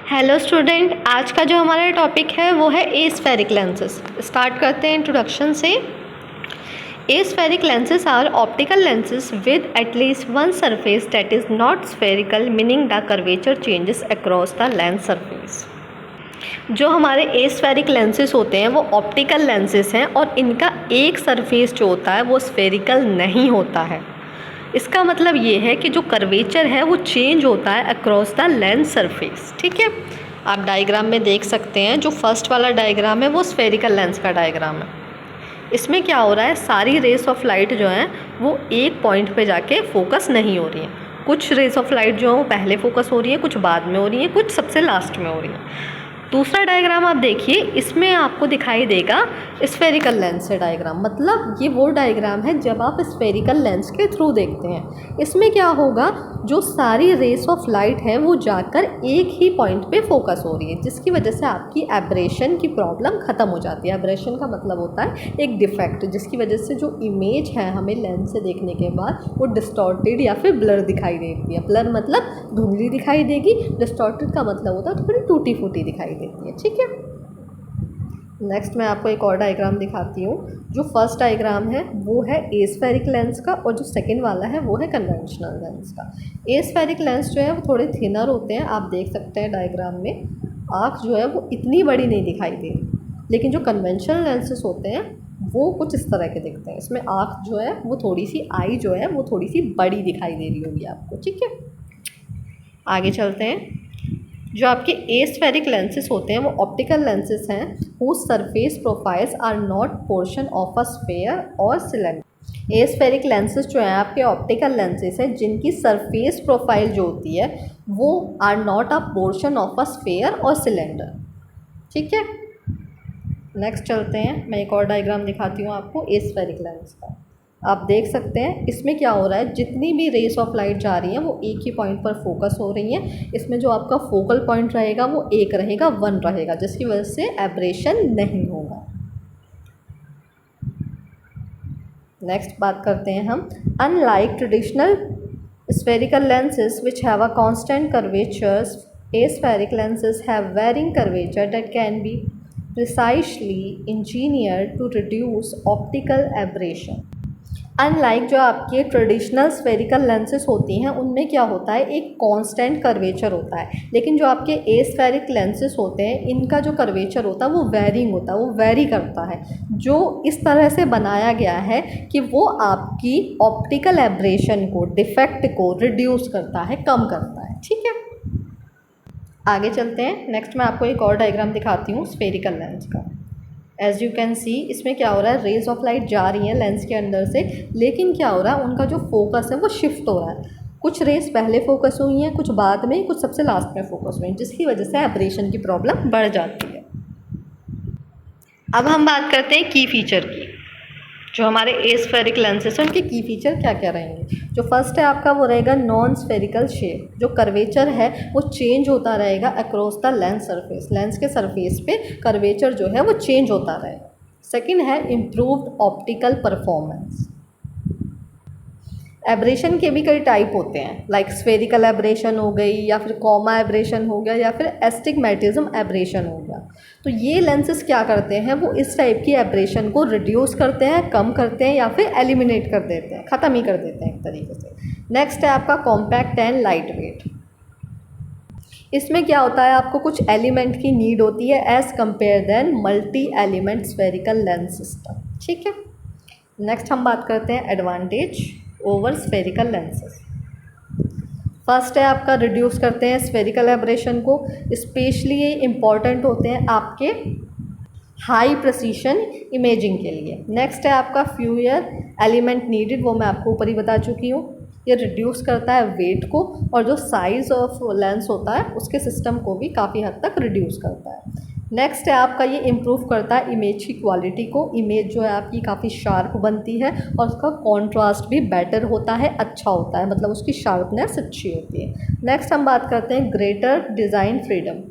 Hello student, आज का जो हमारा टॉपिक है वो है एस्फेरिक लेंसेज। स्टार्ट करते हैं इंट्रोडक्शन से। Aspheric lenses are optical lenses with at least one surface that is not spherical, meaning the curvature changes across the lens surface। जो हमारे एस्फेरिक लेंसेज होते हैं वो ऑप्टिकल लेंसेज हैं और इनका एक सरफेस जो होता है वो स्फेरिकल नहीं होता है। इसका मतलब ये है कि जो कर्वेचर है वो चेंज होता है अक्रॉस द लेंस सरफेस। ठीक है, आप डायग्राम में देख सकते हैं। जो फर्स्ट वाला डायग्राम है वो स्फेरिकल लेंस का डायग्राम है। इसमें क्या हो रहा है, सारी रेस ऑफ लाइट जो हैं वो एक पॉइंट पे जाके फोकस नहीं हो रही हैं। कुछ रेस ऑफ लाइट जो है वो पहले फोकस हो रही है, कुछ बाद में हो रही है, कुछ सबसे लास्ट में हो रही है। दूसरा डायग्राम आप देखिए, इसमें आपको दिखाई देगा स्फेरिकल लेंस से डायग्राम, मतलब ये वो डायग्राम है जब आप स्फेरिकल लेंस के थ्रू देखते हैं। इसमें क्या होगा, जो सारी रेस ऑफ लाइट है वो जाकर एक ही पॉइंट पे फोकस हो रही है, जिसकी वजह से आपकी एब्रेशन की प्रॉब्लम ख़त्म हो जाती है। एब्रेशन का मतलब होता है एक डिफेक्ट, जिसकी वजह से जो इमेज है हमें लेंस से देखने के बाद वो डिस्टॉर्टेड या फिर ब्लर दिखाई देती है। ब्लर मतलब धुंधली दिखाई देगी, डिस्टॉर्टेड का मतलब होता है थोड़ी टूटी फूटी दिखाई देती है। ठीक है, नेक्स्ट मैं आपको एक और डायग्राम दिखाती हूँ। जो फर्स्ट डायग्राम है वो है एस्फेरिक लेंस का और जो सेकंड वाला है वो है कन्वेंशनल लेंस का। एस्फेरिक लेंस जो है वो थोड़े थिनर होते हैं, आप देख सकते हैं डायग्राम में। आँख जो है वो इतनी बड़ी नहीं दिखाई दे रही, लेकिन जो कन्वेंशनल लेंसेज होते हैं वो कुछ इस तरह के दिखते हैं। इसमें आँख जो है वो थोड़ी सी, आई जो है वो थोड़ी सी बड़ी दिखाई दे रही होगी आपको। ठीक है, आगे चलते हैं। जो आपके एस्फेरिक लेंसेज होते हैं वो ऑप्टिकल लेंसेज हैं whose surface profiles are not portion of a sphere और सिलेंडर। एस्फेरिक लेंसेज जो हैं आपके ऑप्टिकल लेंसेज हैं जिनकी सरफेस प्रोफाइल जो होती है वो are not a portion of a sphere और सिलेंडर। ठीक है, नेक्स्ट चलते हैं। मैं एक और डायग्राम दिखाती हूँ आपको एस्फेरिक लेंस का। आप देख सकते हैं इसमें क्या हो रहा है, जितनी भी रेस ऑफ लाइट जा रही हैं वो एक ही पॉइंट पर फोकस हो रही हैं। इसमें जो आपका फोकल पॉइंट रहेगा वो एक रहेगा, वन रहेगा, जिसकी वजह से एब्रेशन नहीं होगा। नेक्स्ट बात करते हैं हम। Unlike traditional spherical lenses which have a constant curvatures, aspheric lenses have varying curvature that can be precisely engineered to reduce optical aberration। Unlike जो आपके ट्रेडिशनल स्फेरिकल लेंसेज होती हैं उनमें क्या होता है, एक कांस्टेंट कर्वेचर होता है, लेकिन जो आपके एस्फेरिक लेंसेज होते हैं इनका जो कर्वेचर होता है वो वेरिंग होता है, वो वेरी करता है, जो इस तरह से बनाया गया है कि वो आपकी ऑप्टिकल एब्रेशन को, डिफेक्ट को रिड्यूस करता है, कम करता है। ठीक है, आगे चलते हैं। नेक्स्ट मैं आपको एक और डायग्राम दिखाती हूँ स्फेरिकल लेंस का। एज यू कैन सी, इसमें क्या हो रहा है, रेज ऑफ लाइट जा रही हैं लेंस के अंदर से, लेकिन क्या हो रहा है, उनका जो फोकस है वो शिफ्ट हो रहा है। कुछ रेस पहले फोकस हुई हैं, कुछ बाद में, कुछ सबसे लास्ट में फोकस हुई हैं, जिसकी वजह से एब्रेशन की प्रॉब्लम बढ़ जाती है। अब हम बात करते हैं की फीचर की। जो हमारे एस्फेरिक लेंसेज हैं उनके की फीचर क्या क्या रहेंगे। जो फर्स्ट है आपका वो रहेगा नॉन स्फेरिकल शेप। जो कर्वेचर है वो चेंज होता रहेगा across the lens surface, lens के सरफेस पे कर्वेचर जो है वो चेंज होता रहेगा। सेकंड है इम्प्रूव्ड ऑप्टिकल परफॉर्मेंस। एब्रेशन के भी कई टाइप होते हैं, लाइक स्फेरिकल एब्रेशन हो गई, या फिर कॉमा एब्रेशन हो गया, या फिर एस्टिग्मेटिज्म एब्रेशन हो गया। तो ये लेंसेज क्या करते हैं, वो इस टाइप की एब्रेशन को रिड्यूस करते हैं, कम करते हैं, या फिर एलिमिनेट कर देते हैं, ख़त्म ही कर देते हैं एक तरीके से। नेक्स्ट है आपका कॉम्पैक्ट एंड लाइट वेट। इसमें क्या होता है, आपको कुछ एलिमेंट की नीड होती है as compare than multi element spherical lens system. ठीक है, नेक्स्ट हम बात करते हैं advantage over spherical lenses. First है आपका रिड्यूस करते हैं स्फेरिकल एब्रेशन को, स्पेशली ये इम्पॉर्टेंट होते हैं आपके हाई प्रेसिशन इमेजिंग के लिए। नेक्स्ट है आपका फ्यूअर एलिमेंट नीडेड, वो मैं आपको ऊपर ही बता चुकी हूँ। ये रिड्यूस करता है वेट को, और जो साइज़ ऑफ लेंस होता है उसके सिस्टम को भी काफ़ी हद तक रिड्यूस करता है। नेक्स्ट है आपका ये इम्प्रूव करता है इमेज की क्वालिटी को। इमेज जो है आपकी काफ़ी शार्प बनती है और उसका कॉन्ट्रास्ट भी बेटर होता है, अच्छा होता है, मतलब उसकी शार्पनेस अच्छी होती है। नेक्स्ट हम बात करते हैं ग्रेटर डिज़ाइन फ्रीडम।